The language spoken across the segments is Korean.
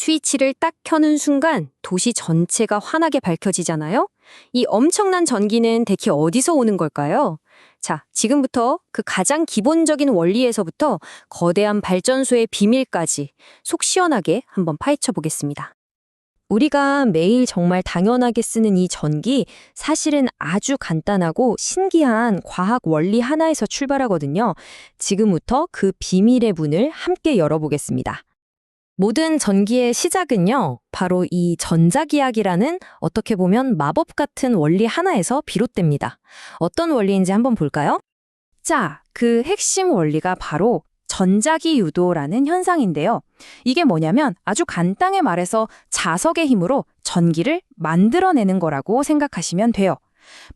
스위치를 딱 켜는 순간 도시 전체가 환하게 밝혀지잖아요? 이 엄청난 전기는 대체 어디서 오는 걸까요? 자, 지금부터 그 가장 기본적인 원리에서부터 거대한 발전소의 비밀까지 속 시원하게 한번 파헤쳐 보겠습니다. 우리가 매일 정말 당연하게 쓰는 이 전기, 사실은 아주 간단하고 신기한 과학 원리 하나에서 출발하거든요. 지금부터 그 비밀의 문을 함께 열어보겠습니다. 모든 전기의 시작은요, 바로 이 전자기학이라는 어떻게 보면 마법 같은 원리 하나에서 비롯됩니다. 어떤 원리인지 한번 볼까요? 자, 그 핵심 원리가 바로 전자기 유도라는 현상인데요. 이게 뭐냐면 아주 간단하게 말해서 자석의 힘으로 전기를 만들어내는 거라고 생각하시면 돼요.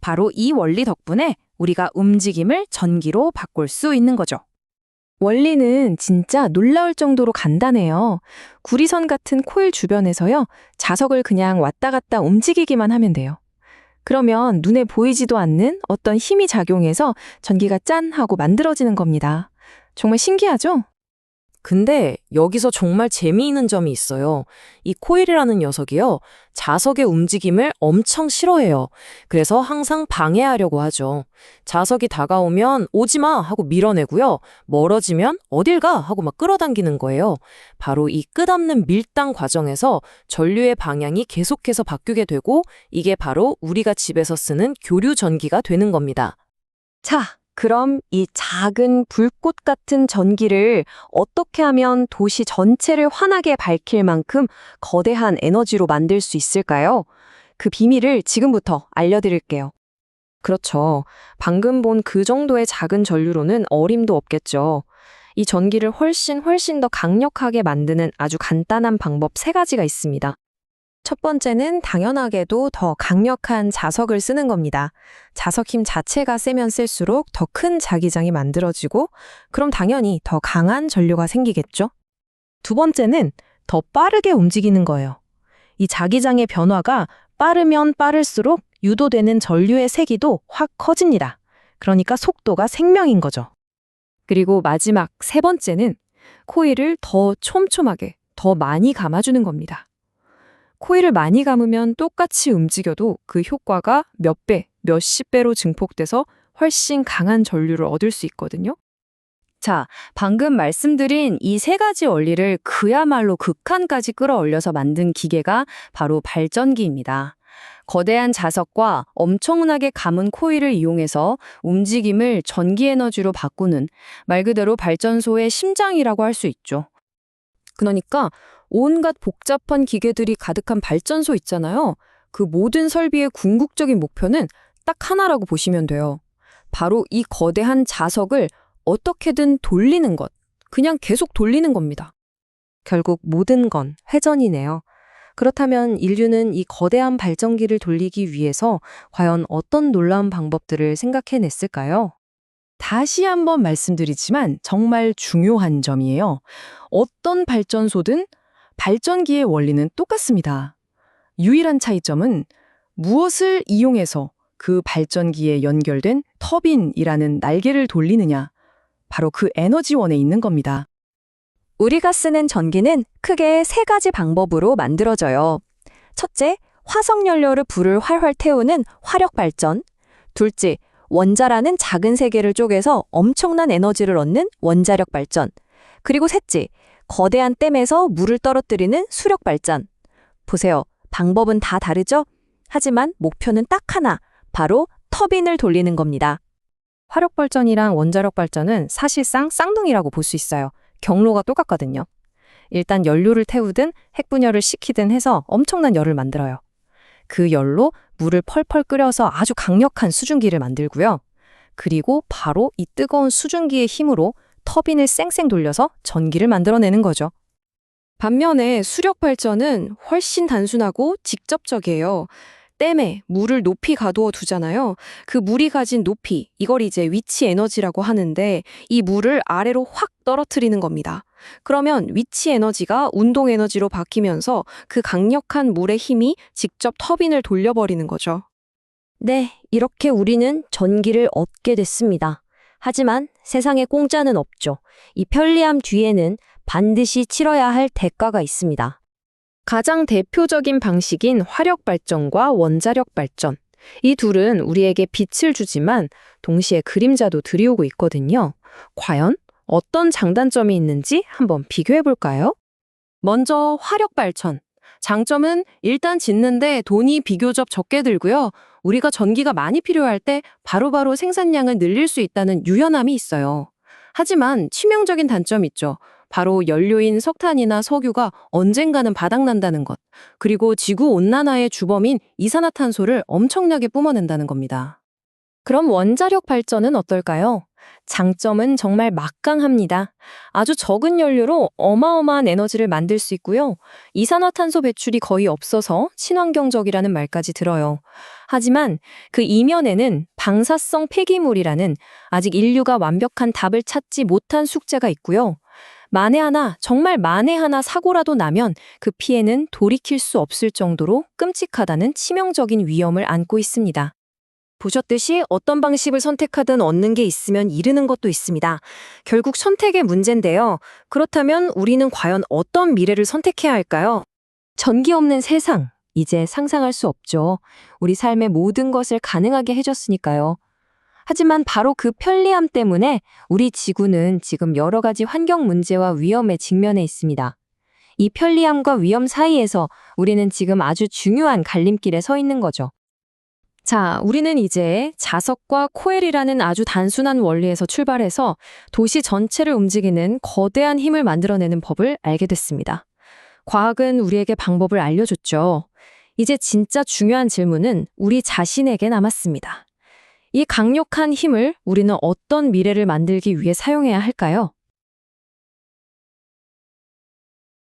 바로 이 원리 덕분에 우리가 움직임을 전기로 바꿀 수 있는 거죠. 원리는 진짜 놀라울 정도로 간단해요. 구리선 같은 코일 주변에서요, 자석을 그냥 왔다 갔다 움직이기만 하면 돼요. 그러면 눈에 보이지도 않는 어떤 힘이 작용해서 전기가 짠 하고 만들어지는 겁니다. 정말 신기하죠? 근데 여기서 정말 재미있는 점이 있어요. 이 코일이라는 녀석이요, 자석의 움직임을 엄청 싫어해요. 그래서 항상 방해하려고 하죠. 자석이 다가오면 오지 마 하고 밀어내고요. 멀어지면 어딜 가 하고 막 끌어당기는 거예요. 바로 이 끝없는 밀당 과정에서 전류의 방향이 계속해서 바뀌게 되고, 이게 바로 우리가 집에서 쓰는 교류 전기가 되는 겁니다. 자, 그럼 이 작은 불꽃 같은 전기를 어떻게 하면 도시 전체를 환하게 밝힐 만큼 거대한 에너지로 만들 수 있을까요? 그 비밀을 지금부터 알려드릴게요. 그렇죠. 방금 본 그 정도의 작은 전류로는 어림도 없겠죠. 이 전기를 훨씬 더 강력하게 만드는 아주 간단한 방법 3가지가 있습니다. 첫 번째는 당연하게도 더 강력한 자석을 쓰는 겁니다. 자석 힘 자체가 세면 셀수록 더 큰 자기장이 만들어지고, 그럼 당연히 더 강한 전류가 생기겠죠? 두 번째는 더 빠르게 움직이는 거예요. 이 자기장의 변화가 빠르면 빠를수록 유도되는 전류의 세기도 확 커집니다. 그러니까 속도가 생명인 거죠. 그리고 마지막 3번째는 코일을 더 촘촘하게, 더 많이 감아주는 겁니다. 코일을 많이 감으면 똑같이 움직여도 그 효과가 몇 배, 몇십 배로 증폭돼서 훨씬 강한 전류를 얻을 수 있거든요. 자, 방금 말씀드린 이 3가지 원리를 그야말로 극한까지 끌어올려서 만든 기계가 바로 발전기입니다. 거대한 자석과 엄청나게 감은 코일을 이용해서 움직임을 전기 에너지로 바꾸는, 말 그대로 발전소의 심장이라고 할 수 있죠. 그러니까 온갖 복잡한 기계들이 가득한 발전소 있잖아요. 그 모든 설비의 궁극적인 목표는 딱 하나라고 보시면 돼요. 바로 이 거대한 자석을 어떻게든 돌리는 것, 그냥 계속 돌리는 겁니다. 결국 모든 건 회전이네요. 그렇다면 인류는 이 거대한 발전기를 돌리기 위해서 과연 어떤 놀라운 방법들을 생각해냈을까요? 다시 한번 말씀드리지만 정말 중요한 점이에요. 어떤 발전소든 발전기의 원리는 똑같습니다. 유일한 차이점은 무엇을 이용해서 그 발전기에 연결된 터빈이라는 날개를 돌리느냐, 바로 그 에너지원에 있는 겁니다. 우리가 쓰는 전기는 크게 3가지 방법으로 만들어져요. 첫째, 화석연료를 불을 활활 태우는 화력발전. 둘째, 원자라는 작은 세계를 쪼개서 엄청난 에너지를 얻는 원자력 발전. 그리고 셋째, 거대한 댐에서 물을 떨어뜨리는 수력 발전. 보세요. 방법은 다 다르죠? 하지만 목표는 딱 하나, 바로 터빈을 돌리는 겁니다. 화력 발전이랑 원자력 발전은 사실상 쌍둥이라고 볼 수 있어요. 경로가 똑같거든요. 일단 연료를 태우든 핵분열을 시키든 해서 엄청난 열을 만들어요. 그 열로 물을 펄펄 끓여서 아주 강력한 수증기를 만들고요. 그리고 바로 이 뜨거운 수증기의 힘으로 터빈을 쌩쌩 돌려서 전기를 만들어내는 거죠. 반면에 수력 발전은 훨씬 단순하고 직접적이에요. 댐에 물을 높이 가두어 두잖아요. 그 물이 가진 높이, 이걸 이제 위치 에너지라고 하는데, 이 물을 아래로 확 떨어뜨리는 겁니다. 그러면 위치 에너지가 운동 에너지로 바뀌면서 그 강력한 물의 힘이 직접 터빈을 돌려버리는 거죠. 네, 이렇게 우리는 전기를 얻게 됐습니다. 하지만 세상에 공짜는 없죠. 이 편리함 뒤에는 반드시 치러야 할 대가가 있습니다. 가장 대표적인 방식인 화력 발전과 원자력 발전. 이 둘은 우리에게 빛을 주지만 동시에 그림자도 들이오고 있거든요. 과연 어떤 장단점이 있는지 한번 비교해 볼까요? 먼저 화력 발전. 장점은 일단 짓는데 돈이 비교적 적게 들고요. 우리가 전기가 많이 필요할 때 바로바로 생산량을 늘릴 수 있다는 유연함이 있어요. 하지만 치명적인 단점이 있죠. 바로 연료인 석탄이나 석유가 언젠가는 바닥난다는 것. 그리고 지구 온난화의 주범인 이산화탄소를 엄청나게 뿜어낸다는 겁니다. 그럼 원자력 발전은 어떨까요? 장점은 정말 막강합니다. 아주 적은 연료로 어마어마한 에너지를 만들 수 있고요. 이산화탄소 배출이 거의 없어서 친환경적이라는 말까지 들어요. 하지만 그 이면에는 방사성 폐기물이라는 아직 인류가 완벽한 답을 찾지 못한 숙제가 있고요. 만에 하나, 정말 만에 하나 사고라도 나면 그 피해는 돌이킬 수 없을 정도로 끔찍하다는 치명적인 위험을 안고 있습니다. 보셨듯이 어떤 방식을 선택하든 얻는 게 있으면 잃는 것도 있습니다. 결국 선택의 문제인데요. 그렇다면 우리는 과연 어떤 미래를 선택해야 할까요? 전기 없는 세상, 이제 상상할 수 없죠. 우리 삶의 모든 것을 가능하게 해줬으니까요. 하지만 바로 그 편리함 때문에 우리 지구는 지금 여러 가지 환경 문제와 위험에 직면해 있습니다. 이 편리함과 위험 사이에서 우리는 지금 아주 중요한 갈림길에 서 있는 거죠. 자, 우리는 이제 자석과 코엘이라는 아주 단순한 원리에서 출발해서 도시 전체를 움직이는 거대한 힘을 만들어내는 법을 알게 됐습니다. 과학은 우리에게 방법을 알려줬죠. 이제 진짜 중요한 질문은 우리 자신에게 남았습니다. 이 강력한 힘을 우리는 어떤 미래를 만들기 위해 사용해야 할까요?